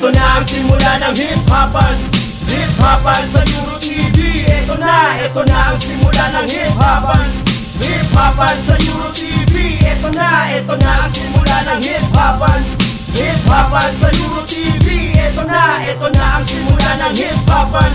Ito na ang simula ng hip-hopan, hip-hopan sa Euro TV. Ito na ang simula ng hip-hopan, hip-hopan sa Euro TV. Ito na ang simula ng hip-hopan, hip-hopan sa Euro TV. Ito na ang simula ng hip-hopan,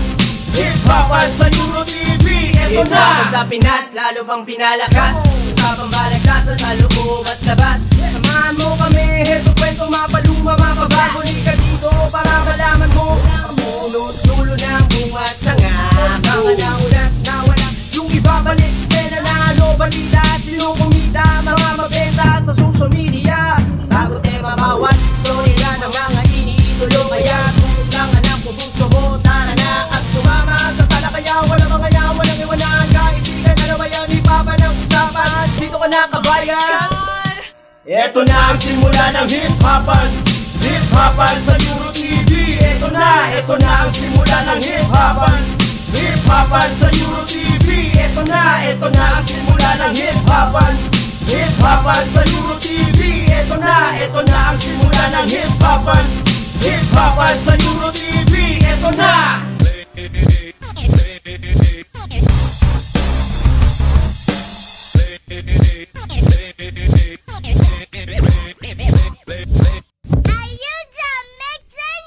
hip-hopan sa Euro TV. Ito na sa Pinas, lalo pang pinalakas sa pambalagtasan sa loob at labas. Samahan mo kami, heto kwento mapaluma, mapabago ni ka dito para malaman mo ang punot dulo ng bungat sanga. Saka na ulat na wala yung ibabalik sena na ano balita. Sino kumita, mga mabenta sa social media. Sagot eh mabawat, story lang ng mga iniitulo. Kaya tulog lang anak kung gusto mo, tara na at sumama sa talakaya. Walang mga yaw, walang iwanan, kaibigan na naman yan, ipapa ng usapan. Dito ka na kabayan. Ito na ang simula ng hip-hopan, hip-hopan sa Euro TV. Ito na ang simula ng hip-hopan, hip-hopan sa Euro TV. Ito na ang simula ng hip-hopan, hip-hopan sa Euro TV. Ito na ang simula ng hip-hopan, hip-hopan sa Euro TV. Ito na!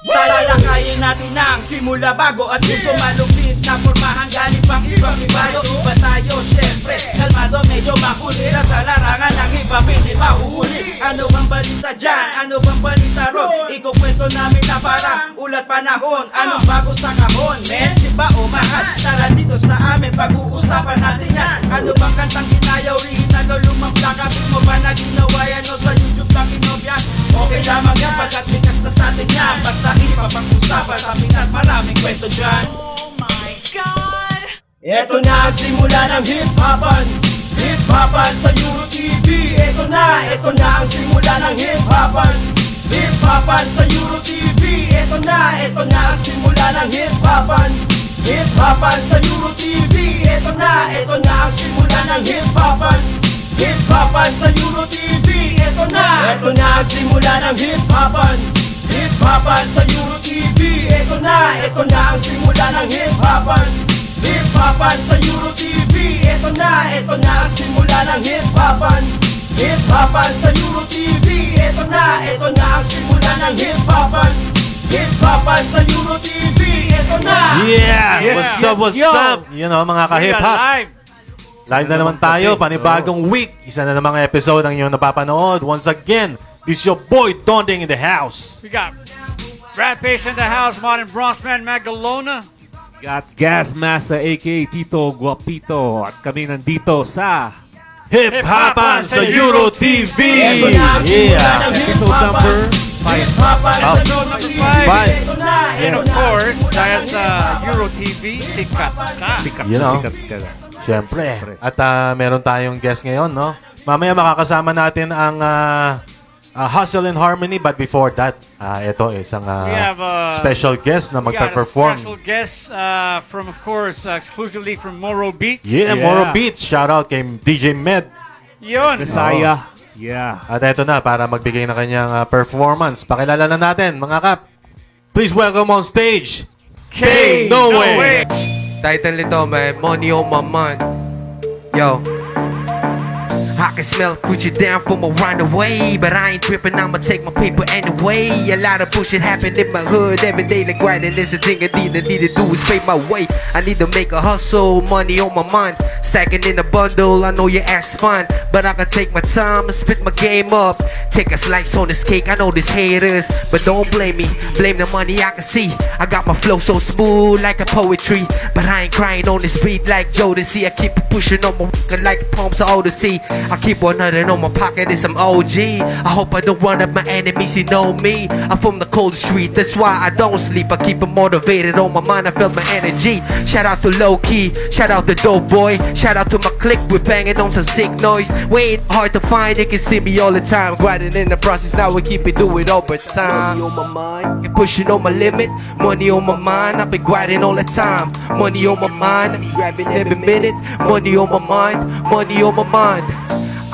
Talalakayin natin ang simula bago at gusto malupit na formahan galing pang ibang ibayo. Iba tayo syempre, kalmado medyo makulit at sa larangan ng iba pindi mahuhuli. Ano bang balita dyan? Ano bang balita ron? Ikukwento namin na parang ulat panahon. Anong bago sa kahon? Men, ba o mahal? Tara dito sa amin, pag-uusapan natin yan. Ano bang kantang kinayaw rin na lumang plaka? Mo ba na ginawa yan o sa YouTube lang kinopya? Okay lamang yan pagkat bigas na sa atin yan. Basta ipapag-usapan sa Pinas, maraming kwento dyan. Oh my God! Ito na ang simula ng hip-hopan, hip-hopan sa Euro TV. Ito na ang simula ng hip-hopan, hip-hopan sa Euro TV. Ito na ang simula ng hip-hopan, hip-hopan sa Euro TV. Ito na ang simula ng hip-hopan, hip-hopan sa Euro TV. Ito na ang simula ng hip-hopan, hip-hopan sa Euro TV. Ito na ang simula ng hip-hopan, hip-hopan sa Euro TV. Ito na ang simula ng hip-hopan, hip-hopan sa Euro TV. Ito na ang simula ng hip-hopan, hip-hopan sa Euro TV. Ito na! Yeah! What's up? You know, mga ka-hip-hop. Live na naman tayo, panibagong week. Isa na namang episode ang inyong napapanood. Once again, this is your boy Donding in the house. We got Rampage in the house, Modern Bronzeman Magalona. Got Gas Master aka Tito Guapito. At kami nandito sa Hip-hopan sa Euro TV! Ito na ang simula ng Episode number hip-hopan sa Euro Number TV. 5. Ito na And of course, dahil sa Euro TV, sikat ka. sikat You know. sikat ka. Siyempre. At meron tayong guest ngayon, no? Mamaya makakasama natin ang Hustle and Harmony. But before that, ito isang We have special guest na we got a magpa-perform. special guest from, of course, exclusively from Moro Beats. Yeah, Yeah. Moro Beats. Shout out kay DJ Med. Yun. Messiah. Yeah. At ito na, para magbigay ng kanyang performance. Pakilala na natin, mga kap. Please welcome on stage, K. No Way. Title nito, may money on my mind. Yo, I can smell Gucci down from around the way, but I ain't tripping, I'ma take my paper anyway. A lot of bullshit happen in my hood every day, like grinding is a thing I need to do is pay my way. I need to make a hustle, money on my mind. Stacking in a bundle, I know your ass fine, but I can take my time and spit my game up. Take a slice on this cake, I know this haters, but don't blame me, blame the money I can see. I got my flow so smooth like a poetry, but I ain't crying on this beat like Jodeci. I keep pushing on my like palms of Odyssey. I keep one hundred on my pocket, it's some OG. I hope I don't run up my enemies, you know me. I'm from the cold street, that's why I don't sleep. I keep it motivated on my mind, I feel my energy. Shout out to Low Key, shout out to Dope Boy, shout out to my clique, we're banging on some sick noise. We ain't hard to find, you can see me all the time. Grinding in the process, now we keep it do it over time. Money on my mind, keep pushing on my limit. Money on my mind, I've been grinding all the time. Money on my mind, I'm grabbing every minute. Money on my mind, money on my mind.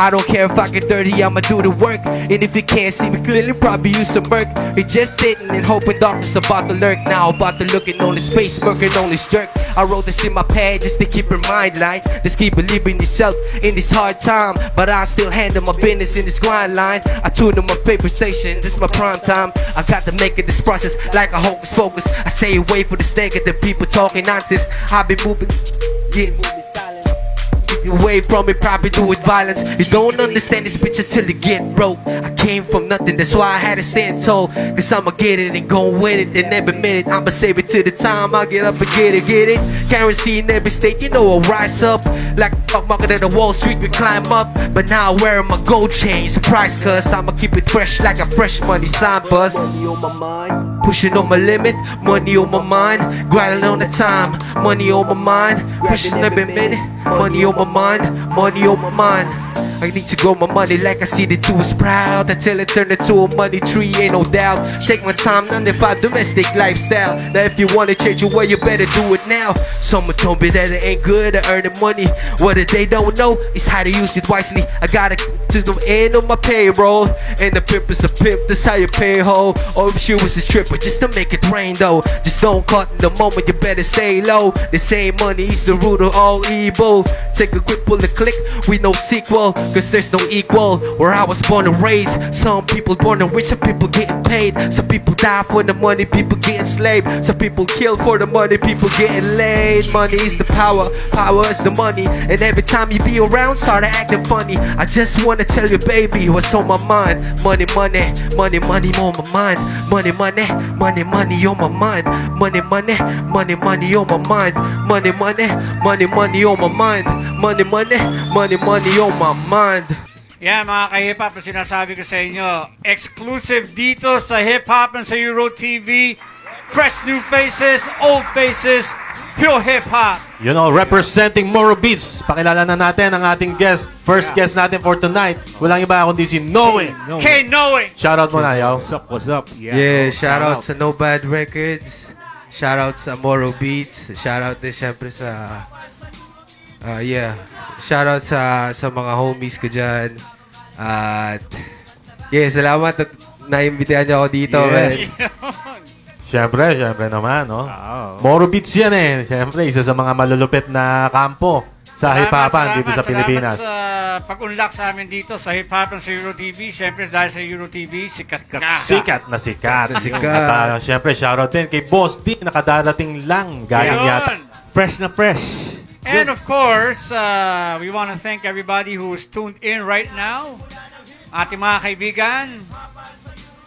I don't care if I get dirty, I'ma do the work. And if you can't see me clearly, probably use a murk. You're just sitting and hoping darkness about to lurk. Now about to looking on his face, smirking on his jerk. I wrote this in my pad just to keep in mind, like, just keep believing yourself in this hard time. But I still handle my business in this grind line. I tune in my favorite station, this is my prime time. I got to make it this process like a hocus pocus. I say wait for the negative people talking nonsense. I be moving, yeah, moving silent. Away from it, probably do with violence. You don't understand this bitch until you get broke. I came from nothing, that's why I had to stand tall. Cause I'ma get it and go with it. And every minute I'ma save it to the time I get up and get it. Currency in every state, you know I'll rise up. Like a stock market at the Wall Street, we climb up. But now I wear my gold chain, surprise cause I'ma keep it fresh like a fresh money sign bus. Money on my mind, pushing on my limit. Money on my mind, grinding on the time. Money on my mind, pushing every minute. Money on my mind, money on my mind. I need to grow my money like I see the two is proud. Until it turn into a money tree, ain't no doubt. Take my time, 9-to-5 domestic lifestyle. Now if you wanna change your way, you better do it now. Someone told me that it ain't good at earning money. What they don't know is how to use it wisely. I gotta to the end of my payroll. And the pimp is a pimp, that's how you pay ho. Or if she was a stripper, just to make it rain though. Just don't cut in the moment, you better stay low. The same money is the root of all evil. Take a quick pull the click, we no sequel. Cause there's no equal where I was born and raised. Some people born and rich, some people getting paid. Some people die for the money, people getting enslaved. Some people kill for the money, people getting laid. Money is the power, power is the money. And every time you be around, start acting funny. I just wanna tell you baby, what's on my mind. Money, money, money, money on my mind. Money, money, money, money on my mind. Money, money, money, money on my mind. Money, money, money, money on my mind. Money, money, money, money on my mind. Yan mga ka-hip-hop na sinasabi ko sa inyo. Exclusive dito sa hip-hop and sa Euro TV. Fresh new faces, old faces, pure hip-hop. You know, representing Moro Beats. Pakilala na natin ang ating guest. First guest natin for tonight. Walang iba kundi si Noe. K. Noe. Shoutout mo na, yo. What's up? Yeah, shout out sa No Bad Records. Shout out sa Moro Beats. Shout out din syempre sa yeah. Shout out sa mga homies ko dyan. At yeah, salamat at naimbitahan niyo ako dito. Yes. Siyempre naman, no? Moro Beats yan eh. Siyempre, isa sa mga malulupit na kampo sa hip-hopan dito sa Pilipinas. Salamat sa pag-unlock sa amin dito sa hip-hop and sa Euro TV. Siyempre, dahil sa Euro TV, sikat ka. Sikat na sikat. Sikat. At siyempre, shoutout din kay Boss D. Nakadarating lang. Galing yata. Fresh na fresh. And of course, we want to thank everybody who's tuned in right now. Ating mga kaibigan.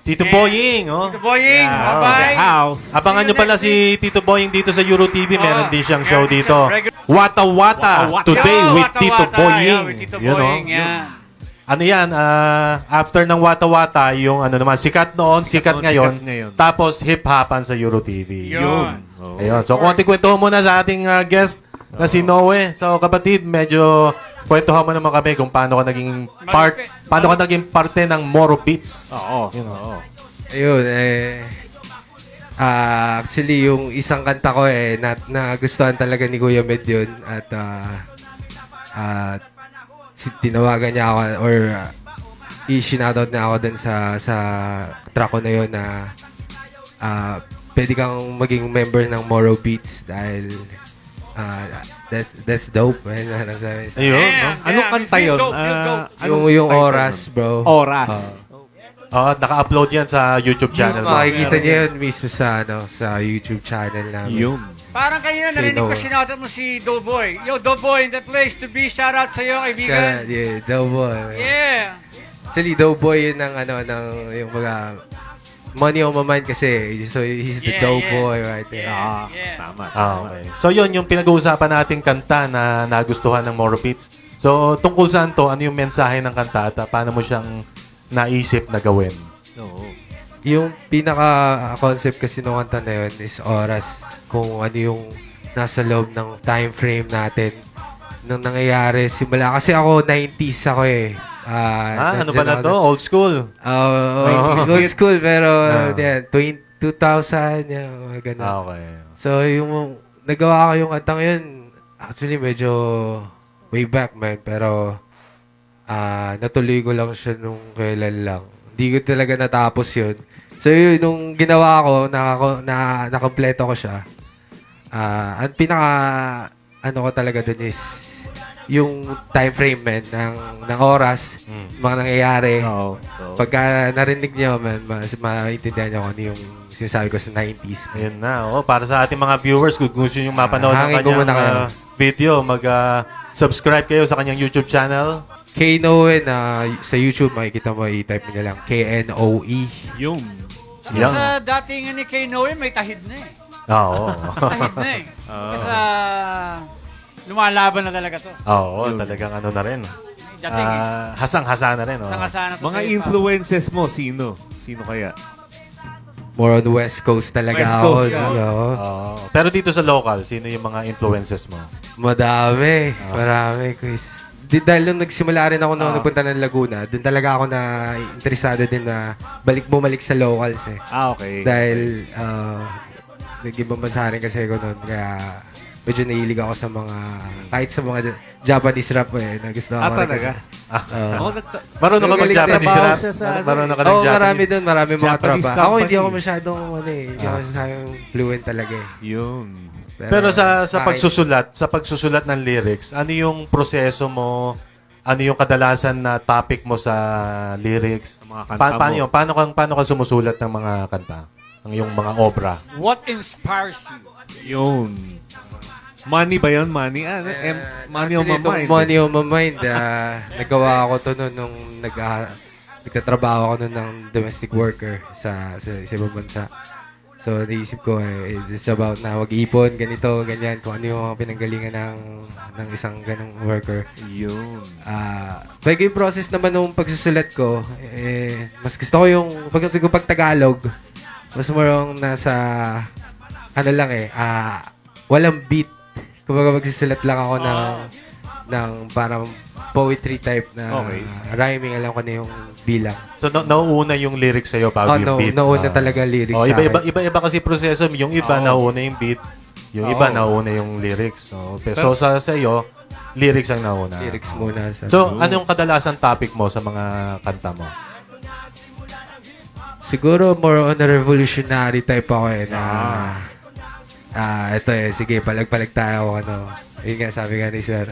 Tito Boying, oh. Tito Boying, bye-bye. House. Abangan nyo pala si Tito Boying dito sa Euro TV. Meron din siyang show meron dito. siyang Wata Wata. Today with Wata Tito Wata. Boying. Yeah, with Tito You know? Boying, yeah. Ano yan, after ng Wata Wata, yung ano naman, sikat noon, sikat ngayon, tapos hip-hopan sa Euro TV. Yun. Ayun. So, konti kwentuhan muna sa ating guest na si Noe. So, kapatid, medyo kwentuhan mo naman kami kung paano ka naging parte ng Moro Beats. Oo. You know? Ayun, actually, yung isang kanta ko nagustuhan talaga ni Kuya Med yun. At tinawagan niya ako or i-shoutout niya ako dun sa track ko na yun na pwede kang maging member ng Moro Beats dahil that's dope. Ayun. No? Anong kanta yun? Yung oras, bro. Oras. Naka-upload yan sa YouTube channel. Makikita niyo yun mismo sa YouTube channel namin. Yun. Parang kanina narinig ko sinoutout mo si Doughboy. Yo, Doughboy, in the place to be. Shout out sa'yo, kaibigan. Yeah, Doughboy. Yeah. Actually, Doughboy yun yung mga money on my mind kasi. So, he's the Doughboy right there. Yeah. Tama. Okay. So, yun yung pinag-uusapan nating kanta na nagustuhan ng Moro Beats. So, tungkol saan to? Ano yung mensahe ng kanta at paano mo siyang naisip na gawin? Oo. Yung pinaka-concept kasi nung kanta na yun is oras. Kung ano yung nasa loob ng time frame natin nung nangyayari. Simula kasi ako 90s ako eh. Ano ba na to? Old school? Old school pero 2000 yung ganun. Okay. So yung nagawa ko yung kantang yun, actually medyo way back man, pero natuloy ko lang siya nung kailan lang. Hindi ko talaga natapos yun. So yun, nung ginawa ko, nakompleto ko siya. Ang pinaka, ko talaga dun is, yung time frame, man, ng oras, mga nangyayari. Oo. Pagka narinig niyo, man, maintindihan niyo kung ano yung sinasabi ko sa 90s. Ayun na. Para sa ating mga viewers, kung gusto nyo mapanood ng hangin ko kanyang muna kayo. video, mag-subscribe kayo sa kanyang YouTube channel. Knoe sa YouTube, makikita mo, i-type mo na lang, Knoe. Yung. Yan. Sa dating ni Kay Noe, may tahid na eh. Oo. Tahid na eh. Kasi lumalaban na talaga to. Oo, talagang ano na rin. May dating eh. Hasang-hasa na rin. Oh. Sangasana to Mga sa hip-hop. influences mo, sino? Sino kaya? More on West Coast talaga West ako. Coast ka. Oo. Oo. Pero dito sa local, sino yung mga influences mo? Madami. Marami, Chris. Dahil nung nagsimula rin ako nung nagpunta ng Laguna, doon talaga ako na interesado din na bumalik sa locals eh. Okay. Dahil nag-ibang bansa rin kasi ako noon. Kaya medyo nahilig ako sa mga, kahit sa mga Japanese rap eh. Na gusto ako talaga? Oo. Marunong ka Magaling mag-Japanese trabaho rap? siya sa ano Marunong ka ng Oo, Japanese? marami doon. Marami mga Japanese tropa. Ako company. hindi ako masyadong, hindi ako masyadong fluent talaga eh. Yun. Pero sa akin- pagsusulat ng lyrics, ano yung proseso mo? Ano yung kadalasan na topic mo sa lyrics? Sa mga kanta mo. Paano ka sumusulat ng mga kanta? Ng yung mga obra? What inspires you? Yun. Money ba yun? Money? Money on my Actually, mind. itong Money on my mind. Nagawa ko to nung nagtatrabaho ako nun ng domestic worker sa ibang bansa. So, naisip ko, it's about na mag-ipon, ganito, ganyan, kung ano yung mga pinanggalingan ng isang ganong worker. Yun. Pag yung process naman nung pagsusulat ko, mas gusto ko yung, pag Tagalog, mas marong nasa, walang beat. Kumbaga magsusulat lang ako ng parang poetry type na Okay. rhyming, alam ko na yung bilang. So, nauuna yung lyrics sa'yo bago yung beat? Nauna talaga lyrics sa akin. Iba kasi proseso. Yung iba nauuna yung beat, yung iba nauuna yung lyrics. So, sa iyo, lyrics ang nauna. Lyrics muna. So, anong kadalasan topic mo sa mga kanta mo? Siguro more on a revolutionary type ako eh na ito sige, palag-palag tayo yun nga, sabi nga ni Sir.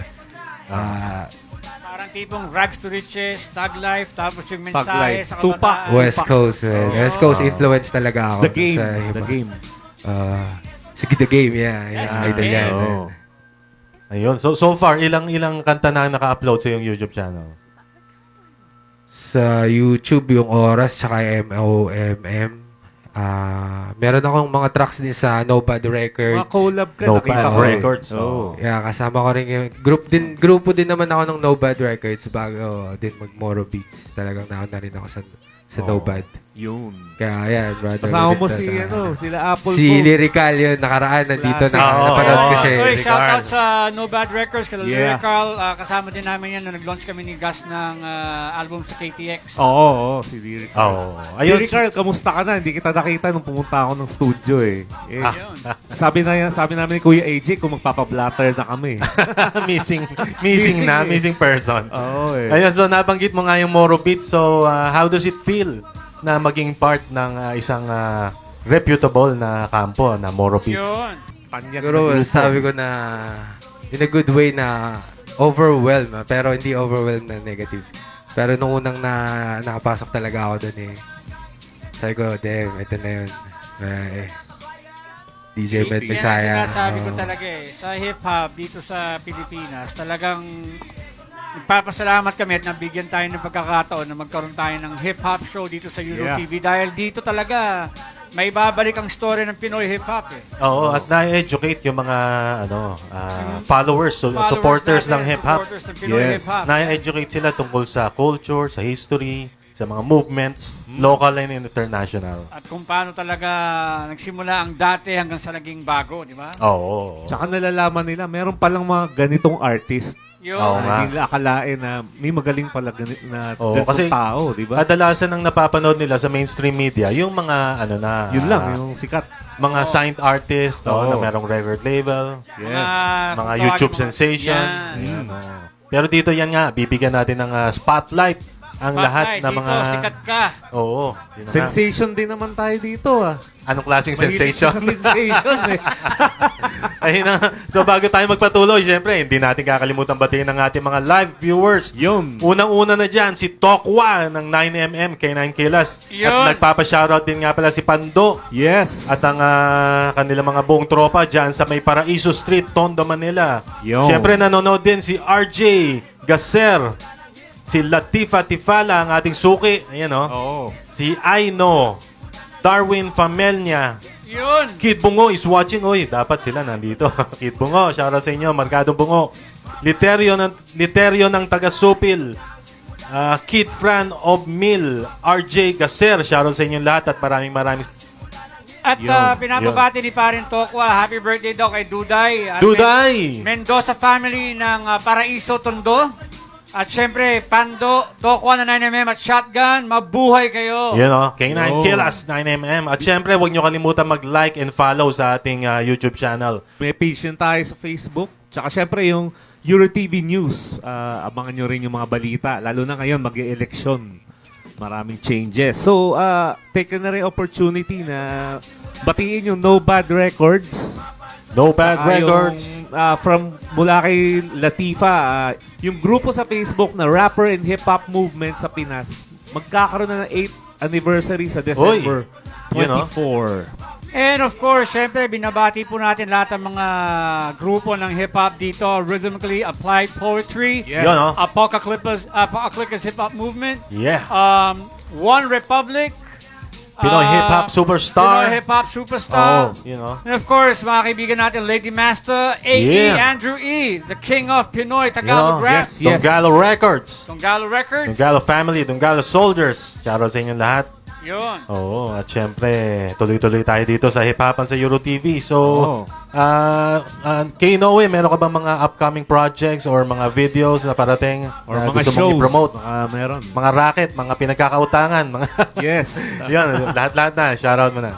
Parang tipong rags to riches, tag life, tapos yung Thug mensahe life. sa Tupac. kabataan. West Coast. West Coast influence talaga ako. The game. sa The game. Sige, The Game, yeah. Yes, Idol The Game. yan. Oo. Ayun. So far, ilang kanta na naka-upload sa yung YouTube channel? Sa YouTube, yung Oras, tsaka MOMM. Meron akong mga tracks din sa No Bad Records. Mga collab ka, No nakita Bad ko. Records. Oo. Yeah, kasama ko rin yung grupo din naman ako ng No Bad Records bago din mag-Moro Beats. Talagang nauna na rin ako sa No Bad. Yun. Kaya yan, brother. Kasama mo ulit si, sa- sila Apple Si Phone. Lyrical yun, nakaraan, nandito na. Oo, Napanood ko siya. Oy, eh. shoutout sa No Bad Records, kala Yeah. Lyrical. Kasama din namin yan nung nag-launch kami ni Gus ng album sa KTX. Oo, si Lyrical. Oo. Ayun. Lyrical, kamusta ka na? Hindi kita nakita nung pumunta ako ng studio eh. Yun. Sabi namin ni Kuya AJ kung magpapa-blatter na kami. missing person. Oo eh. Ayun, so nabanggit mo nga yung Moro Beats. So, how does it feel na maging part ng isang reputable na kampo na Moro Beats? Yun. Panyak Siguro, na grupo. sabi ko na in a good way na overwhelmed, pero hindi overwhelmed na negative. Pero nung unang nakapasok talaga ako doon sabi ko, damn, ito na yun. DJ Med Yan ang Messiah. sinasabi ko talaga sa hip-hop dito sa Pilipinas, talagang nagpapasalamat kami at nabigyan tayo ng pagkakataon na magkaroon tayo ng hip-hop show dito sa Euro Yeah. TV dahil dito talaga may babalik ang story ng Pinoy hip-hop eh. Oo, at na-educate yung mga followers, supporters ng natin, hip-hop. supporters ng Pinoy Yes. hip-hop. Na-educate sila tungkol sa culture, sa history, sa mga movements, local and international. At kung paano talaga nagsimula ang dati hanggang sa naging bago, di ba? Oo. Tsaka nalalaman nila, meron palang mga ganitong artist Yun. Oo na nga. hindi nila akalain na may magaling pala Oo, ganitong kasi tao, di ba? Kadalasan ang napapanood nila sa mainstream media, yung mga Yun lang, yung sikat. mga signed artist, Oo. na merong record label, Yes. mga kung YouTube tawagin sensation. Yan. Yan, oo. Pero dito yan nga, bibigyan natin ng spotlight ang lahat ng dito, mga... sikat ka. Oo. Yun na nga. Sensation din naman tayo dito ah. Anong klaseng Mahilig sensation? ka sa sensation eh. Ayun na. So bago tayo magpatuloy, syempre, hindi natin kakalimutan batiin ng ating mga live viewers. Yun. Unang-una na dyan, si Tokwa ng 9mm, K9 Kilas. Yun. At nagpapa-shoutout din nga pala si Pando. Yes. At ang kanilang mga buong tropa dyan sa May Paraiso Street, Tondo, Manila. Yun. Syempre, nanonood din si RJ Gaser. Si Latifa Tifala, ang ating suki. Ayan, oh. Oo. Si Aino. Darwin Famelnia. Yun. Kid Bungo is watching. Uy, dapat sila nandito. Kid Bungo, shoutout sa inyo. Markadong Bungo. Literio ng taga-Supil. Kid Fran of Mill. RJ Gaser. Shoutout sa inyo lahat at maraming At Yun, pinapabati ni Parin Tokwa, happy birthday daw kay Duday. At Duday! Mendoza family ng Paraiso, Tondo. At syempre, Pando, Tokwa na 9mm at Shotgun, mabuhay kayo. Yan o, K9 Yo. Killas 9mm. At syempre, huwag nyo kalimutan mag-like and follow sa ating YouTube channel. May page din tayo sa Facebook. Tsaka syempre yung EuroTV News. Abangan nyo rin yung mga balita. Lalo na ngayon, mag-e-election. Maraming changes. So, take na rin opportunity na batiin yung No Bad Records. No Bad Tsaka Records. From mula kay Latifa, yung grupo sa Facebook na Rapper and Hip Hop Movement sa Pinas, magkakaroon na ng 8th anniversary sa December Yun, oh. 24. And of course, syempre, binabati po natin lahat ng mga grupo ng hip-hop dito. Rhythmically Applied Poetry. Yes. Yun o. Apocalypse Hip-Hop Movement. Yeah. One Republic. Pinoy Hip-Hop Superstar. Pinoy Hip-Hop Superstar. Oh, you know. And of course, mga kaibigan natin, Lady Master, A.E. Yeah. Andrew E., the king of Pinoy Tagalog rap. yes, yes. Donggalo Records. Tunggalo Records. Donggalo Family. Donggalo Soldiers. Shoutout sa inyo lahat. Yun. Oo, at syempre, tuloy-tuloy tayo dito sa hip-hopan sa EuroTV. So, Oo. kay Noe, meron ka bang mga upcoming projects or mga videos na parating Or na mga gusto shows. mong i-promote? Meron. Mga racket, mga pinagkakautangan, mga Yes. yan, lahat-lahat na. Shoutout mo na.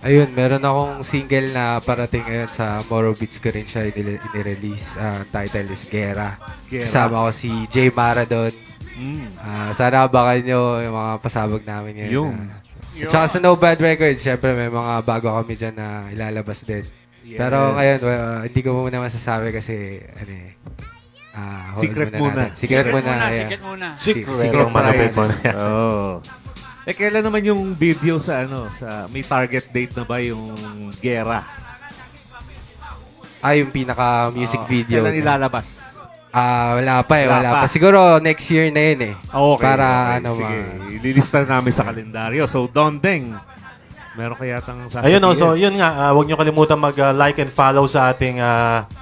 Ayun, meron akong single na parating ngayon sa Moro Beats ko rin siya inirelease. Title is Guerra. Guerra. Kasama ko si Jay Maradon. Sana abangan nyo yung mga pasabog namin ngayon. Yung. Tsaka sa No Bad Records, syempre may mga bago kami dyan na ilalabas din. Yes. Pero ngayon, hindi ko muna masasabi kasi hold Secret muna. natin. Secret muna. yeah. Secret muna. Secret Secret ang malapit mo na yan. Oh. Kailan naman yung video sa may target date na ba yung Gera? Yung pinaka music video. Kailan ilalabas? Wala pa Wala wala pa. pa. Siguro next year na yun eh. Okay. Para sige. Ililista namin sa kalendaryo. So, Dondeng, meron kaya tang sasabihin? Ayun, so yun nga, huwag nyo kalimutan mag-like and follow sa ating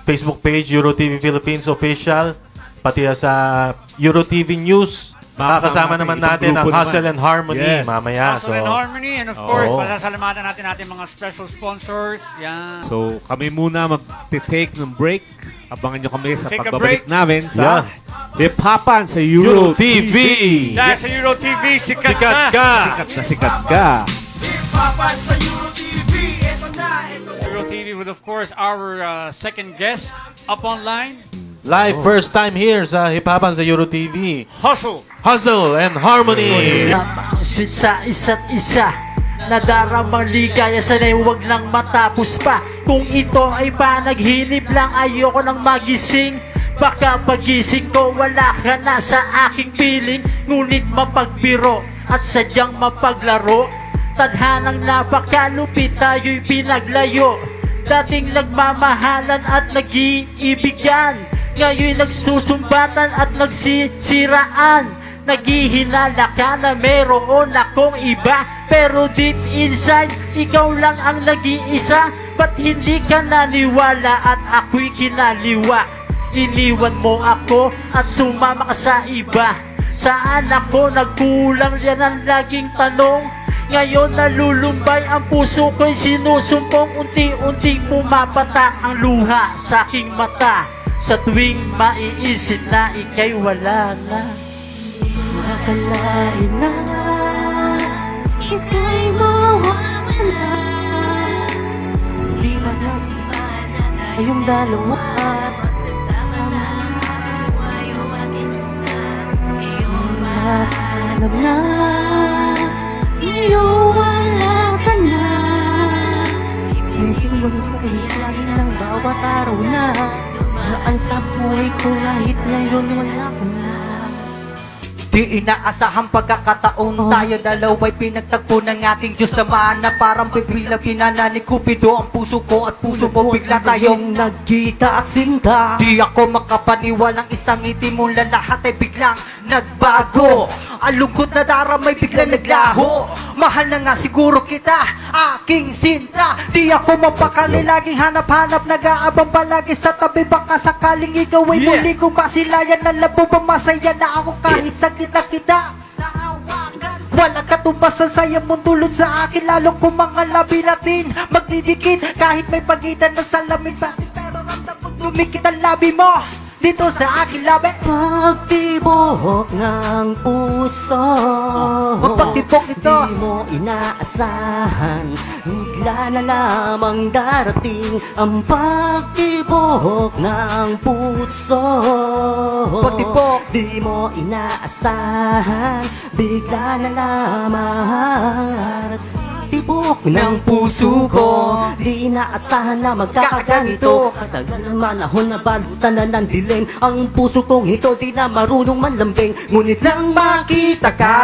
Facebook page, EuroTV Philippines Official, pati sa EuroTV News. Makakasama naman natin ang Hustle and Harmony Yes. mamaya. Hustle and Harmony. And of course, Oo. pasasalamatan natin ating mga special sponsors. Yan. So, kami muna mag-take ng break. Abangan nyo kami sa Take a pagbabalik break. namin sa Hip-Hopan sa EuroTV. Dahil sa EuroTV, sikat Sikat na. ka! Sikat na sikat ka. Hip-hopan sa EuroTV. Ito na. EuroTV with, of course, our second guest up online. Live first time here sa Hip-Hopan sa EuroTV. Hustle. Hustle and Harmony! Sweet sa isa't isa, nadaramang ligaya, sana'y huwag lang matapos pa. Kung ito ay panaginip lang, ayoko nang magising. Baka pagising ko, wala ka na sa aking piling. Ngunit mapagbiro at sadyang mapaglaro. Tadhanang napakalupit, tayo'y pinaglayo. Dating nagmamahalan at nag-iibigan, ngayon nagsusumbatan at nagsisiraan. Naghihinala ka na meron akong iba, pero deep inside, ikaw lang ang nag-iisa. Ba't hindi ka naniwala at ako'y kinaliwa? Iniwan mo ako at sumama ka sa iba. Saan ako nagkulang, yan ang laging tanong. Ngayon nalulumbay ang puso ko'y sinusumpong. Unti-unting pumapatak ang luha sa aking mata. Sa tuwing maiisip na ika'y wala na. Akalain na ika'y mawawala. Di magkakita na tayong dalawa. kahit ngayon wala ko na. Di inaasahang pagkakataon Tayo dalawa'y pinagtagpo ng ating Diyos naman Na parang bigla pinana ni Cupido Ang puso ko at puso mo bigla tayong nagkita sinta. Di ako makapaniwalang isang ngiti mo lang lahat ay biglang nagbago Ang lungkot na daramay biglang naglaho Mahal na nga siguro kita, aking sinta Di ako mapakali, laging hanap-hanap Nag-aabang palagi sa tabi Baka sakaling ikaw ay muli kong masilayan Na labo ba masaya na ako kahit saglit na kita Walang katumpasan sayang mong tulad sa akin Lalong kung mga labi natin magdidikit Kahit may pagitan ng salamin sa akin Pero ramdam ko dumikit ang labi mo Dito sa akin labi Pagtibok ng puso, Pagtibok nito di mo inaasahan, bigla na lamang darating ang pagtibok ng puso. Pagtibok. Di mo inaasahan, bigla na lamang tibok ng puso ko. Di inaasahan na magkakaganito. Katagal ng manahon na balutan na ng dilim. Ang puso kong ito di na marunong manlambing. Ngunit lang makita ka,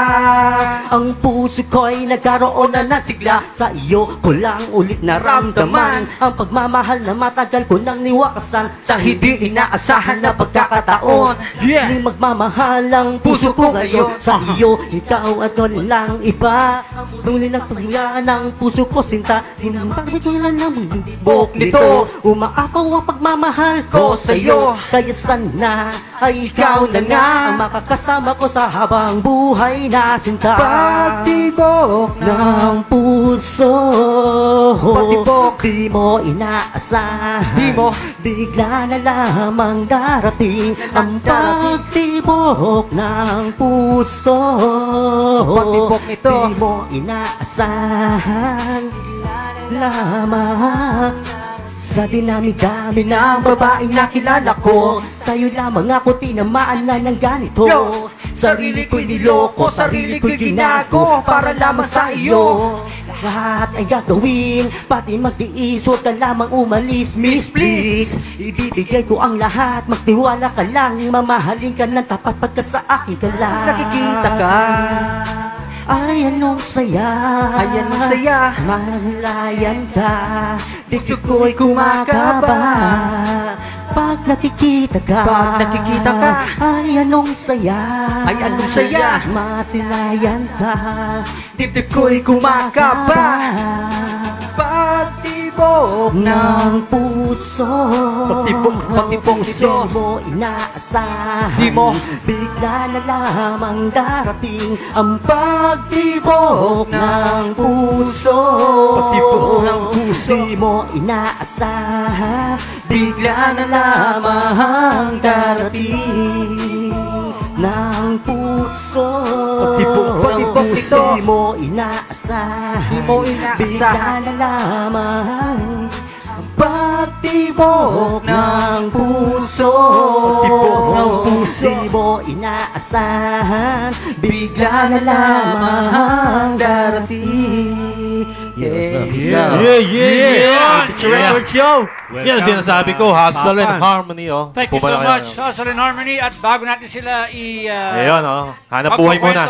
ang puso ko'y nagkaroon na nasigla. Sa iyo ko lang ulit naramdaman ang pagmamahal na matagal ko nang niwakasan. Sa hindi inaasahan na pagkakataon, di magmamahal ang puso ko ngayon. Sa iyo, ikaw at walang iba. Ngunit lang pagmula ng puso ko sinta, hinambagbigilan ng buk nito. Umaapaw ang pagmamahal ko sa'yo, kaya sana ay ikaw na nga ang makakasama ko sa habang buhay na sinta. Pagtibok ng puso, Pagtibok. di mo inaasahan, Di mo. bigla na lamang darating ang pagtibok ng puso. Pagtibok nito. Di mo inaasahan lamang. Sa dinami-dami ng babaeng nakilala ko, sa'yo lamang ako tinamaan na ng ganito. Yo! Sarili ko'y niloko, sarili ko'y ginago para lamang sa iyo. Lahat ay gagawin, pati magtiis, huwag ka lamang umalis, miss please. Ibibigay ko ang lahat, magtiwala ka lang, mamahalin ka ng tapat pagka sa akin ka lang. Nakikita ka. Ay anong saya, Ay, anong saya. Malayan ka, dito ko'y kumakaba. Pag nakikita ka, Pag nakikita ka. Ay anong saya, Ay, anong saya. Masilayan ka, Dibdib ko'y kumakaba. Pagtibok ng puso. Pagtibok, pagtibok Di ito. mo inaasahan, Di mo. bigla na lamang darating ang pagtibok ng puso. Pagtibok ng puso. Di mo inaasahan, bigla na lamang darating ng puso. Pagtibok ito. Di mo inaasahan, Di mo inaasahan. bigla na lamang ang pagtibok ng puso. Pagtibok ng puso. Di mo inaasahan, bigla na lamang darating. Yeah. It's a record show. Yan ang sinasabi ko, Hustle and Harmony, oh. Thank you so Pumala much, kayo. Hustle and Harmony. At bago natin sila Ayun, oh. Hanap buhay muna.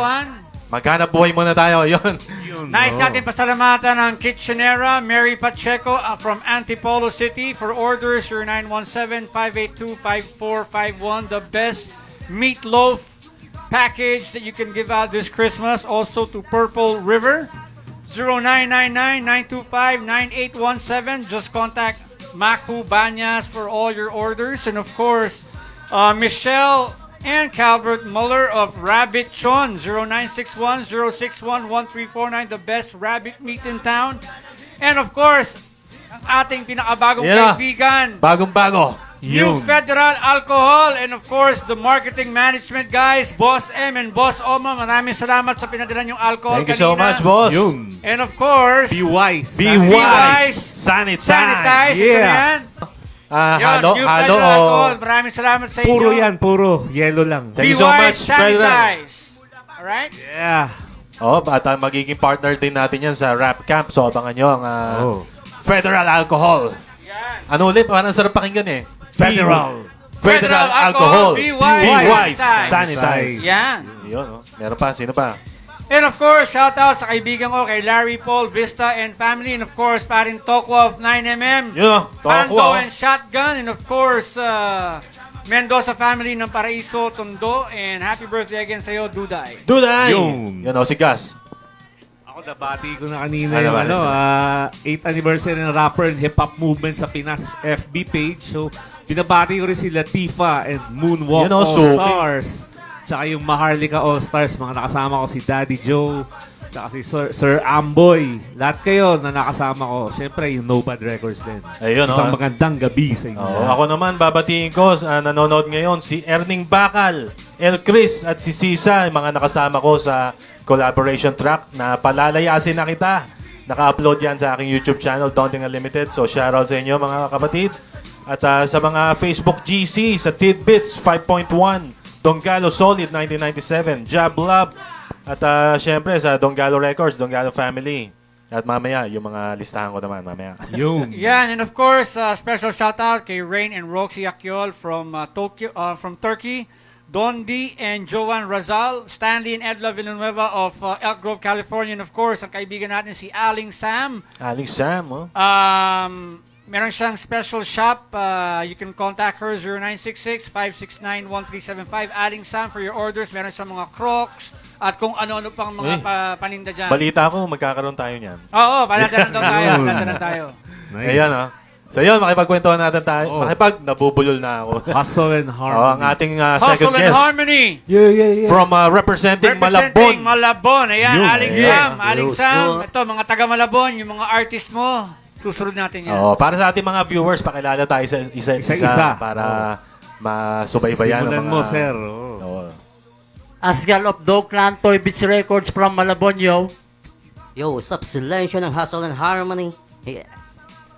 Maghanap buhay muna tayo, ayun. Nice natin pasalamatan ang Kitchenera, Mary Pacheco from Antipolo City. For orders, your 917-582-5451. The best meatloaf package that you can give out this Christmas. Also to Purple River. 0999-925-9817. Just contact Maku Banyas for all your orders. And of course, Michelle and Calvert Muller of Rabbit Chon, 0961-061-1349, the best rabbit meat in town. And of course, ang ating pinakabagong Yeah. kaibigan, Bagong-bago. New Federal Alcohol, and of course, the marketing management guys, Boss M and Boss Oma. Maraming salamat sa pinadala yung alcohol Thank you so kanina. much, boss. Yun. And of course, Be wise. Be wise. wise. Sanitize. sanitize. Ito Yeah. yan. Yun, Halo, New halo. Federal Oh. Alcohol. Maraming salamat sa inyo. Puro yan, puro. Yellow lang. Thank Be you so much, wise, Federal. sanitize. Alright? Yeah. Oh, at magiging partner din natin yan sa Rap Camp. So, abangan nyo ang Oh. Federal Alcohol. Yan. Ano ulit? Parang sarap pakinggan eh. Federal. Federal Alcohol. Be Be wise. wise. Sanitize. Sanitize. Yan. Yun, oh. Meron pa. Sino pa? And of course, shout out sa kaibigan ko kay Larry, Paul, Vista, and family. And of course, parin Tokwa of 9mm. Yun, oh. Pando Tokwa, oh. and Shotgun. And of course, Mendoza family ng Paraiso, Tondo. And happy birthday again sa'yo, Duday. Duday! Yun. Yun, oh, si Gus. Ako nabati ko na kanina Ano yung ba? 8th anniversary ng rapper and hip-hop movement sa Pinas FB page. So, binabati ko rin sila Tifa and Moonwalk Yun, oh, suki. All-Stars. Tsaka yung Maharlika All-Stars. Mga nakasama ko si Daddy Joe. Tsaka si Sir Amboy. Lahat kayo na nakasama ko. Siyempre, yung No Bad Records din. Ayun, Isang oh. magandang gabi sa inyo. Oh, ako naman, babatiin ko, nanonood ngayon, si Erning Bakal, El Chris, at si Sisa, yung mga nakasama ko sa collaboration track na Palalayasin na Kita. Naka-upload yan sa aking YouTube channel, Daunting Unlimited. So, shoutout sa inyo, mga kapatid. At sa mga Facebook GC, sa Tidbits 5.1, Donggalo Solid 1997, Jab Lab, at syempre sa Donggalo Records, Donggalo Family. At mamaya, yung mga listahan ko naman, mamaya. Yung. Yan, and of course, special shout out kay Rain and Roxy Akyol from from Turkey, Dondi and Joan Razal, Stanley and Edla Villanueva of Elk Grove, California, and of course, ang kaibigan natin si Aling Sam. Aling Sam, oh. Meron siyang special shop. You can contact her 0966-569-1375. Aling Sam for your orders. Meron siyang mga Crocs at kung ano-ano pang mga paninda dyan. Balita ko, magkakaroon tayo niyan. Oo, paladanan daw tayo. Paladanan tayo. Nice. Ayan, oh. So yun, makipagkwentuhan natin tayo. Oh. Nabubulol na ako. Hustle and Harmony. Oh, ang ating second Hustle and guest Harmony. from representing Representing Malabon. Malabon. Ayan, Yun. Aling Yeah. Sam. Aling Sam. Ito, mga taga Malabon, yung mga artist mo. Susunod natin yan. Oh, para sa ating mga viewers, pakilala tayo sa isa-isa Isa-isa. para masubaybayan Simulan ang mga... mo, sir. Oh. Oo. Asgal of Dogland, Toy Beach Records from Malabon, yo. Yo, what's up? Silencio ng Hustle and Harmony. Yeah.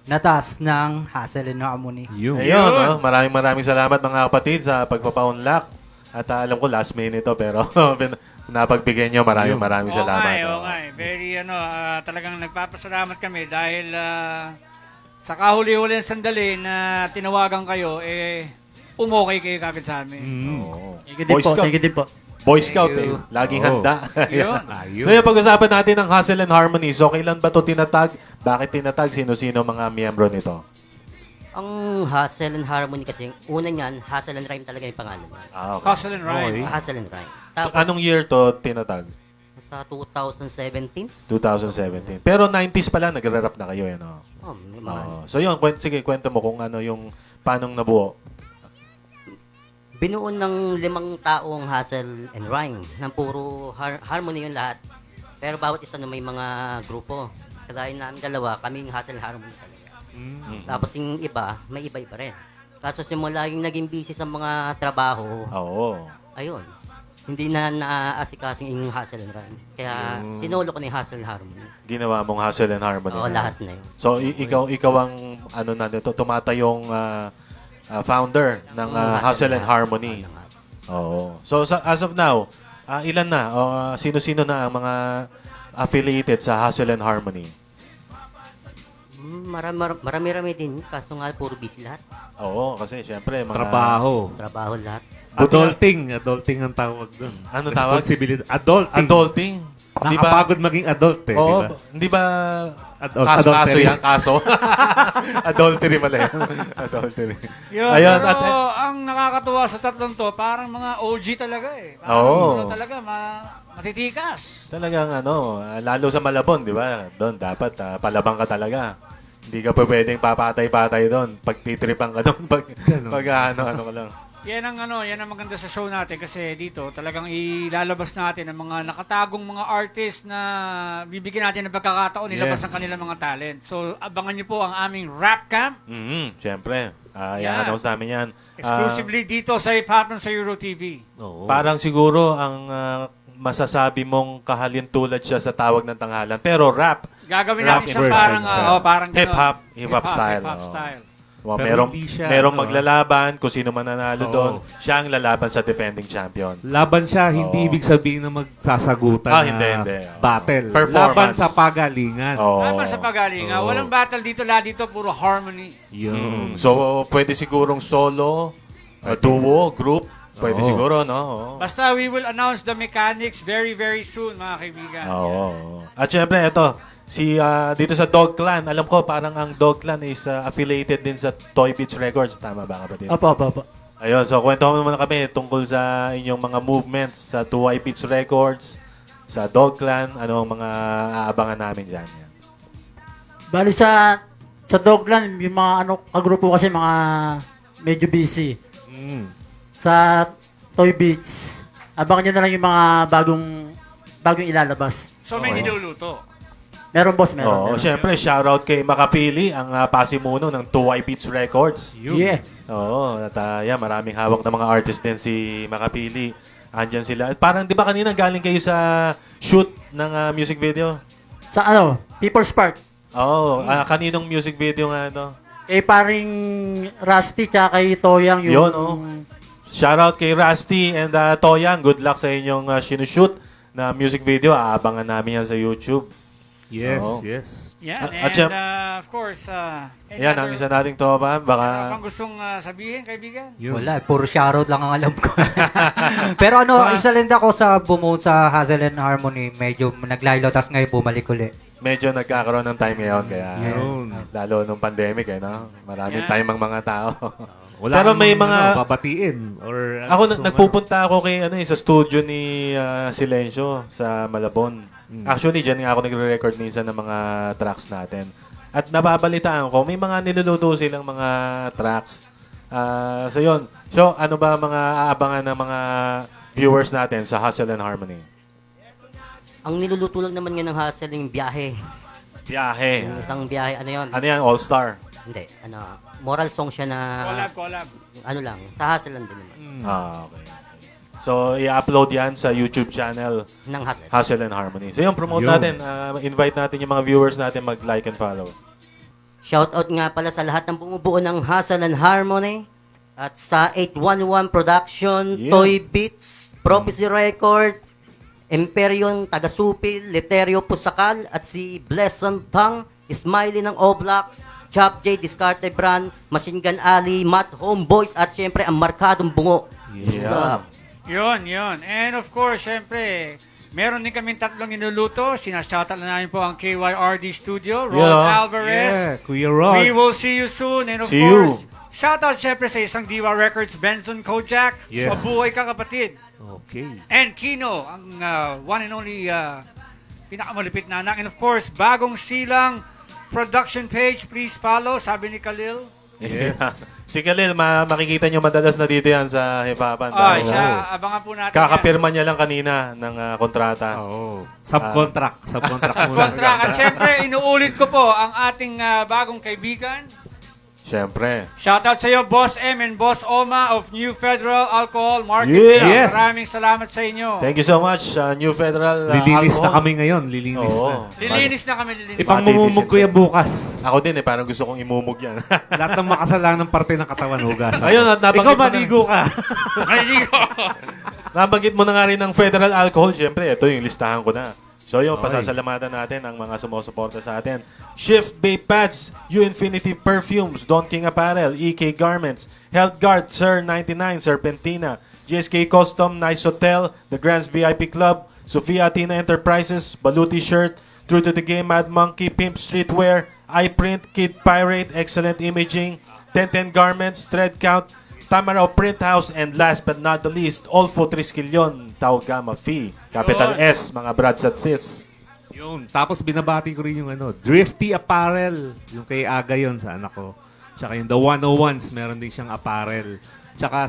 Natas ng Hustle and Harmony. Yung. Ayun, oh, maraming salamat mga kapatid sa pagpapa-unlock. At alam ko last minute to, pero napagbigay nyo, maraming salamat. Oo nga. Very, talagang nagpapasalamat kami dahil sa kahuli-huli ng sandali na tinawagan kayo, umokay kayo kagad sa amin. Oo. Thank you din po. Boy Scout, laging Oh. handa. Yun. So yung pag-usapan natin ng Hustle and Harmony. So kailan ba to tinatag? Bakit tinatag? Sino-sino mga miyembro nito? Ang Hustle and Harmony kasi, una niyan, Hustle and Rhyme talaga yung pangalan. Ah, okay. Hustle and Rhyme. Okay. Hustle and Rhyme. So, Tapos, anong year to tinatag? sa 2017, 2017. Pero 90s pala, nagre-rap na kayo. Yan, oh. may mga So yun, sige, kwento mo kung ano yung paanong nabuo. binuo ng 5 taong Hustle and Rhyme, ng puro harmony yung lahat. Pero bawat isa na may mga grupo. Kagaya namin dalawa, kaming Hustle and Harmony talaga. Tapos yung iba, may iba-iba rin. Kaso simula yung naging busy sa mga trabaho, Oo. ayun, hindi na naaasikaso yung Hustle and Rhyme. Kaya sinolo ko na yung Hustle and Harmony. Ginawa mong Hustle and Harmony. Oo, na. lahat na yun. So ikaw ang ano na nito, tumatayong founder ng Hustle and Harmony. Oo. So as of now, ilan na? Sino-sino na ang mga affiliated sa Hustle and Harmony? Marami-rami din, kaso nga puro busy lahat. Oo, kasi syempre mga Trabaho. Trabaho lahat. Adulting ang tawag doon. Ano tawag? Responsibility. Adulting. Di ba? Nakapagod maging adult eh, Oo, di ba? hindi ba kaso Adultery. yan? Kaso? Adultery pala yan. Adultery. Yun, Ayun, pero ang nakakatuwa sa tatlong to, parang mga OG talaga eh. Parang Oo. talaga, matitikas. Talagang lalo sa Malabon, di ba? Doon dapat palabang ka talaga. Hindi ka pa pwedeng papatay-patay doon. Pag titripan ka doon, pag ano ka lang. Yan ang maganda sa show natin kasi dito talagang ilalabas natin ang mga nakatagong mga artist na bibigyan natin ng pagkakataon nilabas ang kanilang mga talent. So abangan niyo po ang aming rap camp. Siyempre. Yan. I-announce namin yan. Exclusively dito sa Hip Hop sa Euro TV. Oo. Parang siguro ang masasabi mong kahalintulad siya sa tawag ng tanghalan. Pero rap. Gagawin Rap natin siya version parang, siya. parang gano'n. Hip-hop style. Hip-hop Oo. style. Well, Pero merong hindi siya, merong maglalaban kung sino man nanalo Oo. doon. Siya ang lalaban sa defending champion. Laban siya, hindi Oo. ibig sabihin na magsasagutan Ah, na hindi. battle. Performance. Laban sa pagalingan. Oo. Tama sa pagalinga. Oo. Walang battle dito, lahat dito puro harmony. Yun. So, pwede sigurong solo, Duo, group, pwede Oo. siguro, no? Oo. Basta we will announce the mechanics very, very soon, mga kaibigan. Oo. At syempre, ito, dito sa Dog Clan, alam ko parang ang Dog Clan is affiliated din sa Toy Beach Records. Tama ba, kapatid? Opo. Ayun, so kwento mo muna kami tungkol sa inyong mga movements sa Tuwai Beach Records, sa Dog Clan, ano ang mga aabangan namin dyan. Yan. Bali sa Dogland, yung mga kagrupo kasi mga medyo busy. Sa Toy Beach, abangan nyo na lang yung mga bagong ilalabas. So may niluluto. Meron boss, meron. Oo, syempre, shoutout kay Makapili, ang pasimuno ng Tuwai Beach Records. Yeah. Oo, at maraming hawak na mga artist din si Makapili. Andyan sila. Parang, di ba kanina galing kayo sa shoot ng music video? Sa People's Park. Oo, kaninong music video nga, Paring Rusty tsaka kay Toyang yung... Yun, Shoutout kay Rusty and Toyang. Good luck sa inyong sinushoot na music video. Aabangan namin yan sa YouTube. Yes, Oo. yes. Yan, At and syem- of course, Yan, ang isa nating tropa. Ano Baka... bang gustong sabihin, kaibigan? Wala, puro shoutout lang ang alam ko. Pero isa lang ako sa bumuo sa Hazel and Harmony, medyo naglaylo, tapos ngayon bumalik uli. Medyo nagkakaroon ng time ngayon. Kaya, Yun. lalo nung pandemic, maraming Yan. time ang mga tao. Wala Pero may namang, mga- babatiin. Or, Ako, nagpupunta ako kay, sa studio ni Silencio sa Malabon. Actually, dyan nga ako nagre-record minsan ng mga tracks natin. At nababalitaan ko, may mga niluluto silang mga tracks. So, yun. So, ano ba mga aabangan ng mga viewers natin sa Hustle and Harmony? Ang niluluto lang naman nga ng Hassel yung biyahe. Biyahe. Yung isang biyahe, ano yun? Ano yan? All-Star? Hindi, moral song siya na, Collab. ano lang, sa Hassel lang din naman. Okay. So, i-upload yan sa YouTube channel Ng Hassel. Hustle and Harmony. So, yun, promote Yun. natin. Invite natin yung mga viewers natin mag-like and follow. Shoutout nga pala sa lahat ng bumubuo ng Hassel and Harmony at sa 811 Production, Yeah. Toy Beats, Prophecy Record, Imperion Tagasupil, Leterio Pusakal at si Blesson Tang, Smiley ng Oblax, Chop J, Discarte Brand, Machine Gun Ali, Matt Homeboys at syempre ang Markadong Bungo. Yeah. Yun. And of course, syempre, meron din kaming tatlong inuluto. Sinashoutout na namin po ang KYRD Studio, Ron Yeah. Alvarez. Yeah, Kuya Rod. We will see you soon. And of See course, you. shoutout syempre sa isang Diwa Records, Benson Kojak. Yes. Mabuhay ka, kapatid. Okay. And Kino, ang one and only pinakamalupit na anak. And of course, bagong silang production page. Please follow. Sabi ni Khalil. Yes. Si Khalil, makikita nyo madalas na dito yan sa Hipapan. Ay, siya, abangan po natin. Kakapirma niya lang kanina ng kontrata. Oo. Subcontract. Subcontract muna. Contract. At syempre, inuulit ko po ang ating bagong kaibigan. Siyempre. Shoutout sa iyo, Boss M and Boss Oma of New Federal Alcohol Market. Yeah. Yes. Maraming salamat sa inyo. Thank you so much, New Federal Lilinis na Alcohol. kami ngayon. Lilinis Oo. na. Lilinis na kami, lilinis. Ipangmumumog ko yan bukas. Ako din parang gusto kong imumog yan. Lahat ng makasalanang parte ng katawan hugas. Ayun, at nabanggit Ikaw mo na- maligo ka. Maliligo. Nabanggit mo na nga rin ng Federal Alcohol. Siyempre, ito yung listahan ko na. So yun, Okay. pasasalamatan natin ang mga sumusuporta sa atin. Shift Bay Pads, U-Infinity Perfumes, Don King Apparel, EK Garments, Health Guard, Sir 99, Serpentina, GSK Custom, Nice Hotel, The Grants VIP Club, Sofia Athena Enterprises, Baluti Shirt, True to the Game, Mad Monkey, Pimp Streetwear, iPrint, Kid Pirate, Excellent Imaging, 1010 Garments, Thread Count, Tamaraw Print House, and last but not the least, All for Triskelion, Tau Gamma Phi, Capital Yun. S, mga brads at sis. Yun. Tapos binabati ko rin yung Drifty Apparel. Yung kay Aga yun sa anak ko. Tsaka yung The 101s, meron din siyang apparel. Tsaka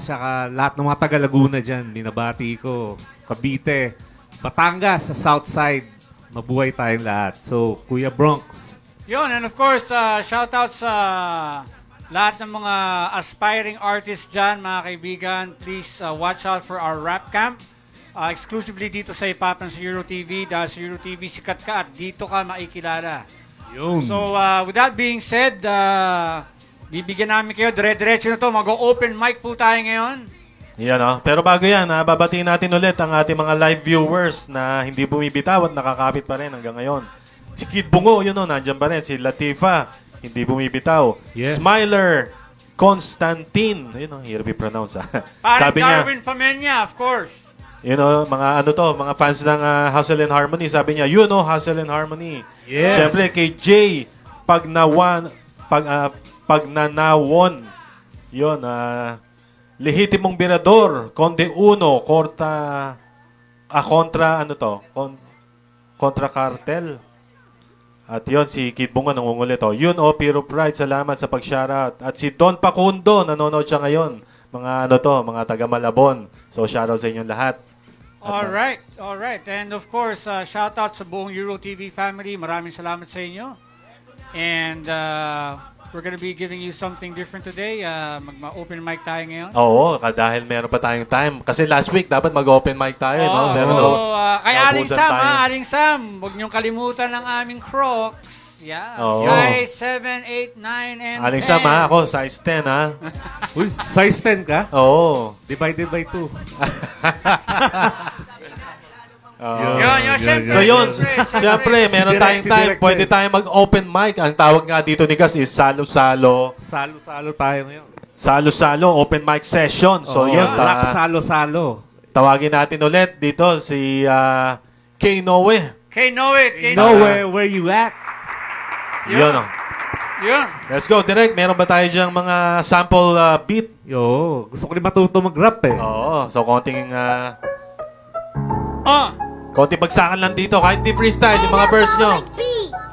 lahat ng mga taga Laguna dyan, binabati ko. Cavite, Batangas, sa Southside. Mabuhay tayong lahat. So, Kuya Bronx. Yun, and of course, shoutout sa lahat ng mga aspiring artists dyan, mga kaibigan. Please watch out for our rap camp. Exclusively dito sa Ipapan sa Euro TV. Dahil sa Euro TV, sikat ka at dito ka maikilala. Yun. So, with that being said, bibigyan namin kayo, dire-diretso na to. Mag-open mic po tayo ngayon. Yan Pero bago yan, babatiin natin ulit ang ating mga live viewers na hindi bumibitaw at nakakapit pa rin hanggang ngayon. Si Kid Bungo, nandyan pa rin. Si Latifa, hindi bumibitaw. Yes. Smiler, Constantine. Yun, hirap i-pronounce. Parang Sabi niya, Darwin Famenya, of course. mga mga fans ng Hustle and Harmony. Sabi niya, Hustle and Harmony. Yes. Siyempre, kay Jay, Pagnanawon. Yun, lehitimong birador, Conde Uno, kontra cartel. At yun, si Kid Bunga nangungulit. Piro Pride, salamat sa pag-shoutout. At si Don Pacundo, nanonood siya ngayon. Mga taga Malabon. So, shoutout sa inyong lahat. Alright. And of course, shoutout sa buong Euro TV family. Maraming salamat sa inyo. And we're gonna be giving you something different today. Mag-open mic tayo ngayon. Oo, dahil meron pa tayong time. Kasi last week, dapat mag-open mic tayo. No? Kay Aling naubusan Sam, tayo. Aling Sam, huwag niyong kalimutan ang aming Crocs. Yeah. Oo. Size 7, 8, 9, and Aling 10. Sam, ako, size 10, ha? Uy, size 10 ka? Oo. Divided by 2. Yun, syempre. So yun, Syempre. siyempre, meron Si Direk, tayong si time. Direk Pwede din. tayong mag-open mic. Ang tawag nga dito ni Gas is salo-salo. Salo-salo tayo ngayon. Salo-salo, open mic session. So Oo, yun, rap salo-salo. tawagin natin ulit dito si Kay Noe. Kay Know It. Know where you at? Yun. Yun. Let's go, Direk. Meron ba tayo dyang mga sample beat? Yo, gusto ko rin matuto mag-rap eh. Oo. So, konting bagsakan lang dito. Kahit di freestyle, yung mga verse nyo.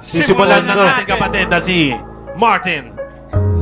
Sisimulan ng ating kapatid na si Martin.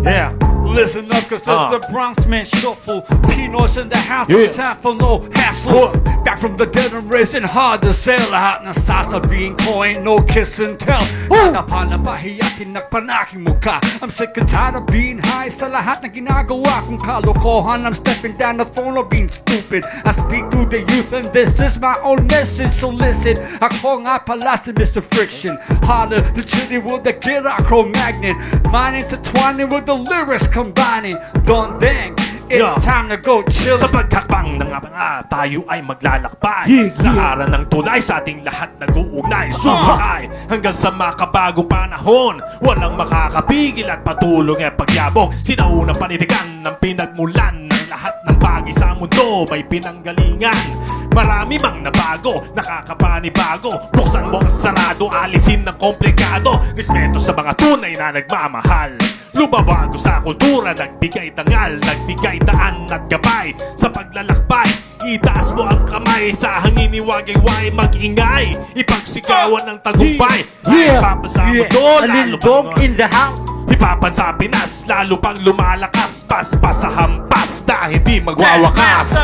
Yeah. Listen up, cause that's the Bronx Man Shuffle. Pino's in the house, Yeah. it's time for no hassle. Back from the dead and raised and hard to sell. Lahat ng sasa being coin, no kiss and tell. Napahiyatin, nagpanaking mukha. I'm sick and tired of being high sa lahat na ginagawa kong kalokohan. I'm stepping down the phone of being stupid. I speak to the youth and this is my own message. So listen, ako nga pala si Mr. Friction. Harder, the chili with the gira Cro-Magnon. Mine intertwining with the lyrics combining. Don't think it's Yeah. time to go chill. Sa paghakbang ng mga tayo ay maglalakbay. Yeah. Lakaran ng tulay sa ating lahat nag-uugnay. Sumakay hanggang sa makabagong panahon. Walang makakapigil at patulong e pagyabong. Sinauna panitikan ng pinagmulan ng lahat ng bagay sa mundo. May pinanggalingan. Marami mang nabago, nakakapanibago. Buksan mo ang sarado, alisin ng komplikado. Respeto sa mga tunay na nagmamahal. Lumabago sa kultura, nagbigay tangal, nagbigay daan at gabay. Sa paglalakbay, itaas mo ang kamay. Sa hangin iwagay-way, mag-ingay. Ipagsigawan ng tagumpay. Ipapasama doon, lalo Alindog pang in the house. Ipapan sa Pinas, lalo pang lumalakas. Paspas sa hampas na hindi magwawakas.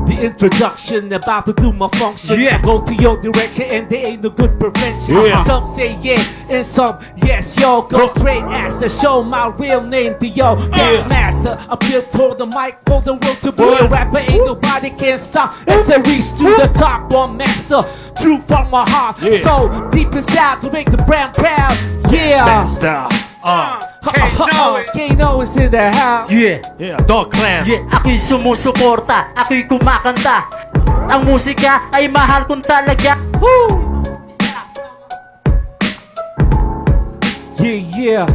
The introduction about to do my function. Yeah. I go to your direction and there ain't no good prevention. Yeah. Some say yeah and some yes, yo. Go straight answer, show my real name to yo. Gas master, I'm built for the mic, for the world to be a rapper. Ain't nobody can stop as I reach to the top. One master, true from my heart. Yeah. So deep inside to make the brand proud. Yeah. Master. Kano is in the house. Yeah. Yeah, Dog Clan. Yeah, ako'y sumusuporta, ako'y kumakanta. Ang musika ay mahal kong talaga. Woo! Yeah.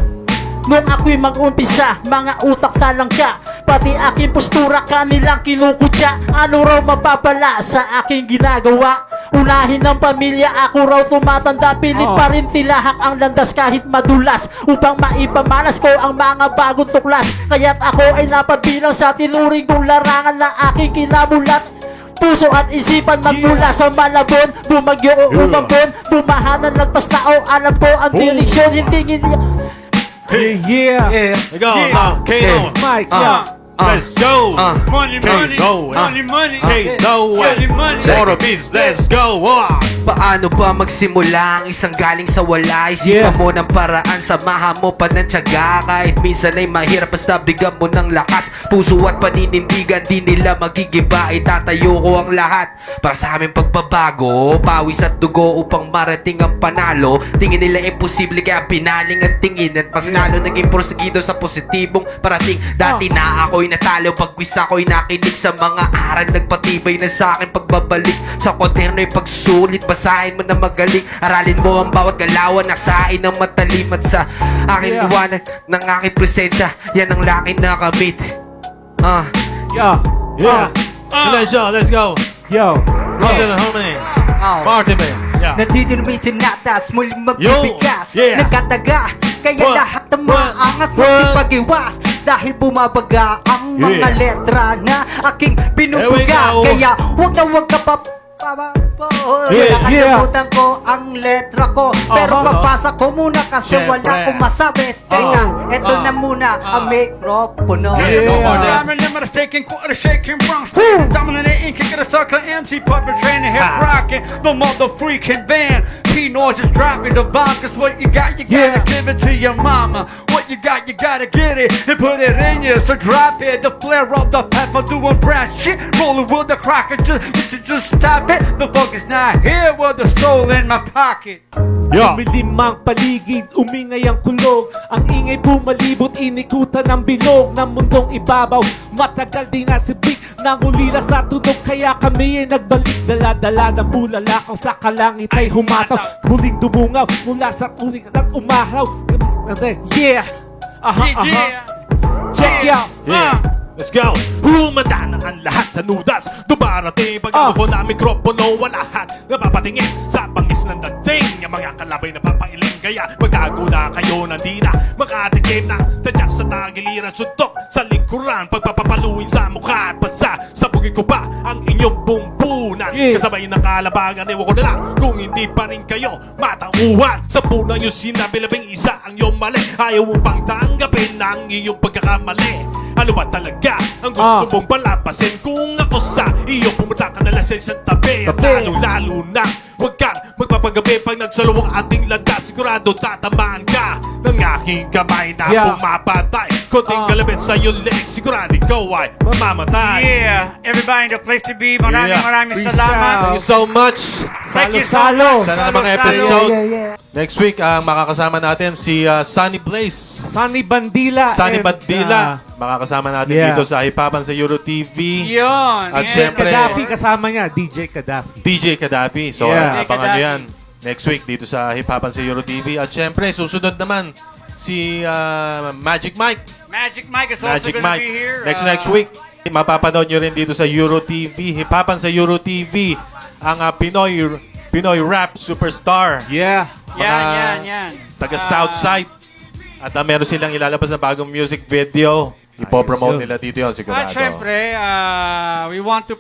Nung ako'y mag-umpisa, mga utak talangka. Pati aking postura kanilang kinukutya. Ano raw mapapala sa aking ginagawa? Unahin ng pamilya, ako raw tumatanda. Pilit pa rin tilahak ang landas kahit madulas, upang maipamalas ko ang mga bagong tuklas. Kaya't ako ay napabilang sa tinuring kong larangan na aking kinabulat. Puso at isipan magmula sa Malabon. Bumagyo o umambon, bumahanan lagpas tao. Alam ko ang direksyon, hindi Yeah. Let's go. Kano. Mike, Let's go. Money, money, money, money. Kano. Motor Beats, let's go. Paano ba magsimula ang isang galing sa wala? Isipan mo ng paraan, samahan mo pa ng tiyaga. Kahit minsan ay mahirap, basta bigyan mo ng lakas. Puso at paninindigan, di nila magigiba. Itatayo ko ang lahat para sa aming pagbabago. Pawis at dugo upang marating ang panalo. Tingin nila imposible kaya pinaling ang tingin. At mas lalo naging prosegido sa positibong parating. Dati na ako'y ako'y natalo. Pagwis ako'y nakinig sa mga aral, nagpatibay na sa akin pagbabalik sa kwaderno'y pagsusulit. Basahin mo na magaling, aralin mo ang bawat galawan, nasain ng matalim. At sa aking liwanag ng aking presensya, yan ang laki na kamit. Yeah. Yeah. Silencio, let's go. Yo. Rosal and Harmony. Party man. Yeah. Nandito na may sinatas, muling Yo, magbibigas. yeah. Nagkataga, kaya One, lahat ng mga one, angas one. magpag-iwas. Dahil bumabaga ang mga Yeah. letra na aking Here we binubuga. go. Kaya huwag ka pa Yeah, nakalimutan ko ang letra ko. Pero babasa ko muna kasi Siyempre. wala akong masabi. Teka, eto na muna ang mikropono. Diamond limit, shaking, quarter shaking, Bronx. Dominating, kicking a circle, MC, puppet training, hip rocking, the mother freaking band. P-Noise is dropping the bomb, cause what you got, you gotta give it to your mama. What you got, you gotta get it and put it in you. So drop it, the flare of the pepper, doing brass shit, rolling with the cracker, just stop it. The fuck is not here with the soul in my pocket. Yeah. Umilim ang paligid, umingay ang kulog. Ang ingay pumalibot, inikutan ng bilog ng mundong ibabaw. Matagal din nasibik, nangulila sa tunog. Kaya kami ay nagbalik, dala-dala ng bulalakaw. Sa kalangit ay humataw, muling dumungaw mula sa tunig at umaraw. Yeah! Yeah. Check out! Yeah. Let's go! Humanda na ang lahat sa nudas. Dumarating pag ko na mikropono. Walahat napapatingin sa pangis ng dating. Yung mga kalabay na papailing. Kaya magtago na kayo na di na makatikim na tadyak sa tagiliran. Suntok sa likuran, pagpapapaluin sa mukha at basa. Sabugin ko pa ang inyong bumbunan. Kasabay ng kalabangan, ewan ko na lang kung hindi pa rin kayo matauhan. Sa punang yung sinabi, labing isa ang iyong mali. Ayaw mo pang tanggapin ang iyong pagkakamali. Ano ba talaga ang gusto mong palapasin? Kung ako sa iyo, pumunta ka na lang sa isang tabi. At lalo na huwag kang magpapagabi pag nagsalubong ating landas. Sigurado tatamaan ka ng aking kamay na pumapatay. Konting galabit sa iyong leeg, sigurado ikaw ay mamamatay. Yeah, everybody in the place to be. Maraming Yeah. salamat. Thank you so much. Thank you so much. Sana mga episode. Next week, makakasama natin si Sunny Blaze. Sunny Bandila. Sunny and, Bandila. Makakasama natin dito sa Hipapan sa Euro TV. Yun. At yeah. syempre, Gaddafi kasama niya, DJ Gaddafi. DJ Gaddafi. So, Yeah. abangan nyo Gaddafi. yan next week dito sa Hipapan sa Euro TV. At syempre, susunod naman si Magic Mike. Magic Mike is also Magic gonna Mike. be here. Next week. Mapapanood nyo rin dito sa Euro TV. Hipapan sa Euro TV. Ang Pinoy rap superstar. Yeah. Yan. Taga Southside. At meron silang ilalabas na bagong music video. Ipopromote nila dito yun, sigurado. At syempre, we want to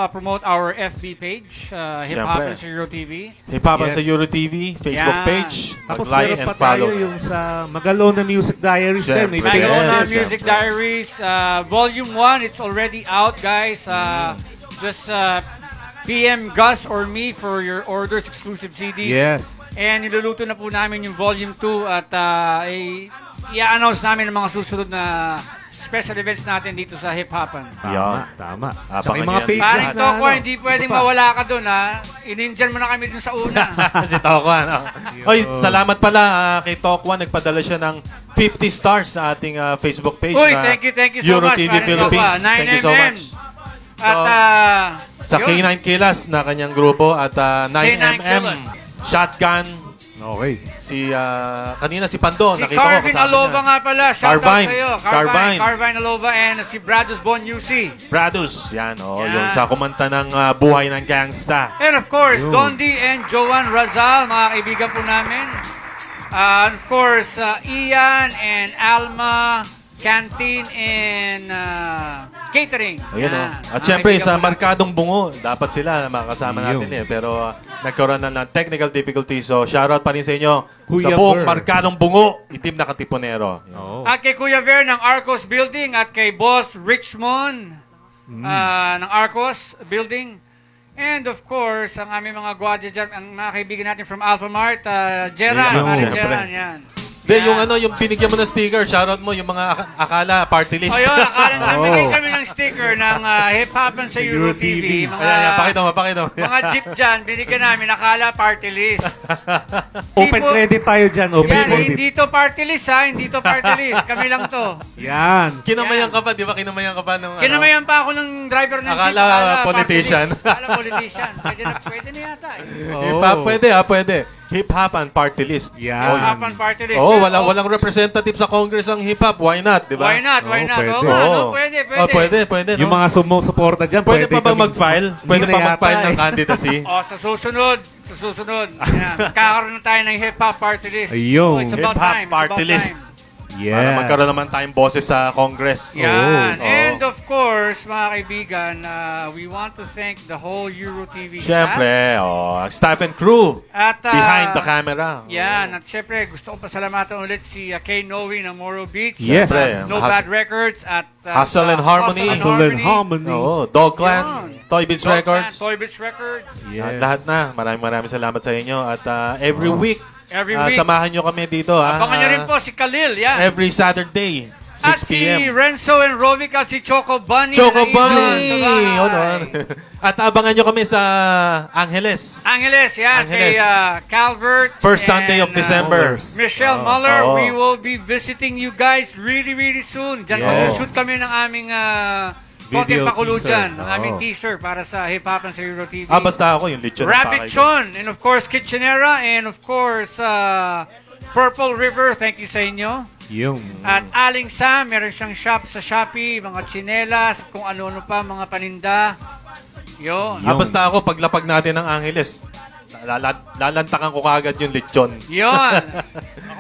promote our FB page, Hip Hop Syempre. sa Euro TV. Hipapan Yes. sa Euro TV, Facebook Yan. page. Tapos Mag-like meron and pa tayo follow. yung sa Magalona Music Diaries din. May Syempre. Magona Yes. Music Syempre. Diaries, Volume 1, it's already out, guys. Just PM Gus or me for your orders, exclusive CDs. Yes. And niluluto na po namin yung Volume 2 at i-announce namin ang mga susunod na special events natin dito sa Hip Hopan. Tama. Abangan Tsaka yung mga yan. pages Paring na Toko, ano. hindi pwedeng Ito pa. mawala ka doon, ha? Inindian mo na kami dun sa una. Si Tokwan. Oy, salamat pala kay Tokwan. Nagpadala siya ng 50 stars sa ating Facebook page. Uy, na thank you so Euro much. TV Paring Philippines. Toko. Thank you so 9mm. much. At, Sa yun. K9 Kilas na kanyang grupo at K9 9mm Kilas. Shotgun. Okay. Kanina si Pando. Si Nakita ko Carvin kasama Alova niya. nga pala. Shout out Carvine. sa'yo. Carvine. Carvine Alova and si Bradus Bon UC. Bradus. Yan, Yan. yung sa kumanta ng Buhay ng Gangsta. And of course, Dondi and Joan Razal, mga kaibigan po namin. And of course, Ian and Alma, Canteen and Catering. Ayun, Yan. At Mga syempre, kaibigan sa po namin. Markadong Bungo, dapat sila makakasama natin Pero nagkaroon na ng technical difficulties. So, shoutout pa rin sa inyo. Kuya sa buong Ver. Markadong Bungo, itim na katipunero. Oh. At kay Kuya Ver ng Arcos Building at kay Boss Richmond ng Arcos Building. And of course, ang aming mga gwadya dyan, ang mga kaibigan natin from Alpha Mart, Jeran, Ayun, Maring syempre. Jeran, yan. Hindi, yung ano, yung binigyan mo ng sticker, shoutout mo, yung mga akala, party list. Ayun, akala namigay kami ng sticker ng hip-hopan sa Euro TV. Ayan, pakita mo. Mga jeep dyan, binigyan namin, akala party list. Open credit tayo dyan, open Yan, credit. hindi to party list ha, hindi to party list. Kami lang to. Yan. Kinamayan ka pa, di ba? Kinamayan ka pa ng ano? Kinamayan pa ako ng driver ng jeep. Akala politician. Akala politician. Pwede na yata eh. Hip-hop, pwede. Hip-hopan party list. Yan. Hip-hopan party list. Oh, walang representative sa Congress ang hip-hop. Why not, di ba? Why not? pwede. Oo nga, no? Pwede. Oh, pwede. Yung no? mga sumusuporta dyan, Pwede pa bang kami- mag-file? Hindi Pwede na pa yata mag-file ng eh. candidacy? Sa susunod. Yan. Kakaroon na tayo ng hip-hop party list. Ayun. It's about Hip-hop time. It's party about list. time. Para Yeah. magkaroon naman tayong boses sa Congress. Yan. Oo. And of course, mga kaibigan, we want to thank the whole Euro TV Siyempre, staff and crew At, behind the camera. Yan. At syempre, gusto ko pasalamatan ulit si Kay Noe ng Moro Beach. Yes. At, No Hus- Bad Records at Hustle and Harmony. Hustle and Harmony. Oo, Dog Clan, Yun. Toy Beats Dog Records. Clan, Toy Beats Records. At lahat na. Maraming salamat sa inyo. At every week, Every week. samahan nyo kami dito. Abangan nyo rin po si Khalil. Yan. Every Saturday, 6 At p.m. si Renzo and Rovica, si Choco Bunny. Choco na Bunny! nandun sa bahay. Yun. At abangan nyo kami sa Angeles. Angeles, yan. Angeles. Kay Calvert. First Sunday of and, December. Michelle Muller, Oo. we will be visiting you guys really, really soon. Diyan Yes. mag-shoot kami ng aming content Video pakulo teaser. dyan. Ng Oo. aming teaser para sa Hip Hop and sa Euro TV. Basta ako, yung lechon. na Rabbit pakay ko. Chon, and of course, Kitchenera, and of course, Purple River, thank you sa inyo. Yung. At Aling Sam, meron siyang shop sa Shopee, mga tsinelas, kung ano-ano pa, mga paninda. Yun. Basta ako, paglapag natin ng Angeles, lalantakan ko kagad yung lechon. Yun.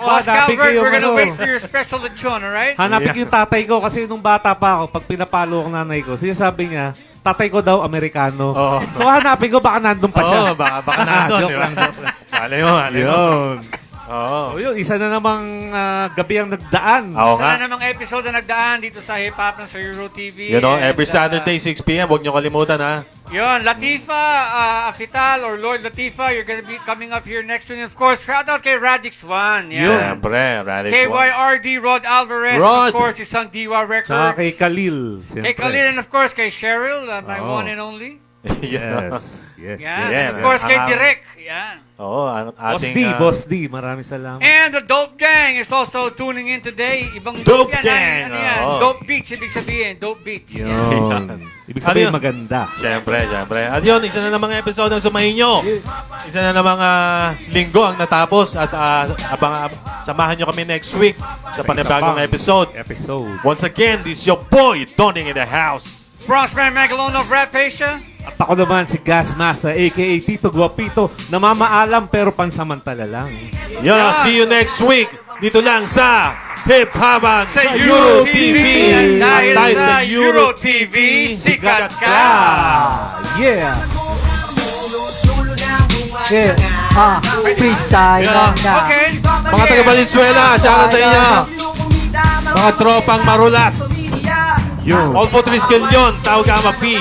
Os Hanapin ko Calvert, yung we're gonna ano. wait for your special lechon, alright? Hanapin ko yung tatay ko kasi nung bata pa ako, pag pinapalo ang nanay ko, sinasabi niya, tatay ko daw Amerikano. Oo. So hanapin ko, baka nandun pa siya. Oo, baka nandun. Joke di ba? lang, joke lang. Malay mo. Yun. Oo. So yun, isa na namang gabi ang nagdaan. Oo nga. Sana namang episode na nagdaan dito sa Hip Hop sa Euro TV. You know, And, every Saturday, 6 p.m. Huwag nyo kalimutan, ha? Yun, Latifa, Afital, or Lord Latifa, you're gonna be coming up here next week. And of course, shout out kay Radix One. Yan. Siyempre, Radix One. KYRD, Rod Alvarez, Rod! of course, isang Diwa Records. Tsaka kay Khalil. Kay Khalil, and of course, kay Cheryl, my Oo. one and only. Yes. Yes. Yan. Yeah, And of course, kay ang- Direk. Yan. Oo, ang Boss ating... D, Boss D, maraming salamat. And the Dope Gang is also tuning in today. Ibang Dope yan. Gang, Ano yan? oo. Dope Beats, ibig sabihin. Dope Beats. Yun. Yan. Ibig sabihin Ano yun? maganda. Siyempre. At yun, isa na namang episode ng Sumahin Nyo. Isa na namang linggo ang natapos. At samahan nyo kami next week sa panibagong episode. Once again, this is your boy, Donning in the house. Bronxman Megalone of Rap Asia. At ako naman si Gas Master, a.k.a. Tito Guapito, namamaalam pero pansamantala lang. Yun, see you next week. Dito lang sa Hip Haban Sa Euro TV. At dahil sa Euro TV, sikat ka. Yeah! Freestyle Yeah. na. Okay. mga taga Valenzuela, shoutout sa inyo. Mga tropang marulas. All for Triskel yun, tawag ka P.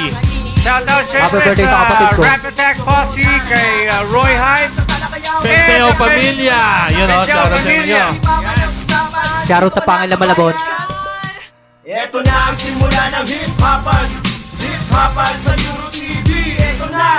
Shout out Happy syempre birthday sa sa kapatid ko. Rap Attack Posse, kay Roy Hype. Penteo Pamilya. Yun o, Penteo shoutout sa inyo. Pamilya. Shoutout sa Pangil na Malabon. Ito na ang simula ng hip-hopan. Hip-hopan sa Euro TV. Ito na.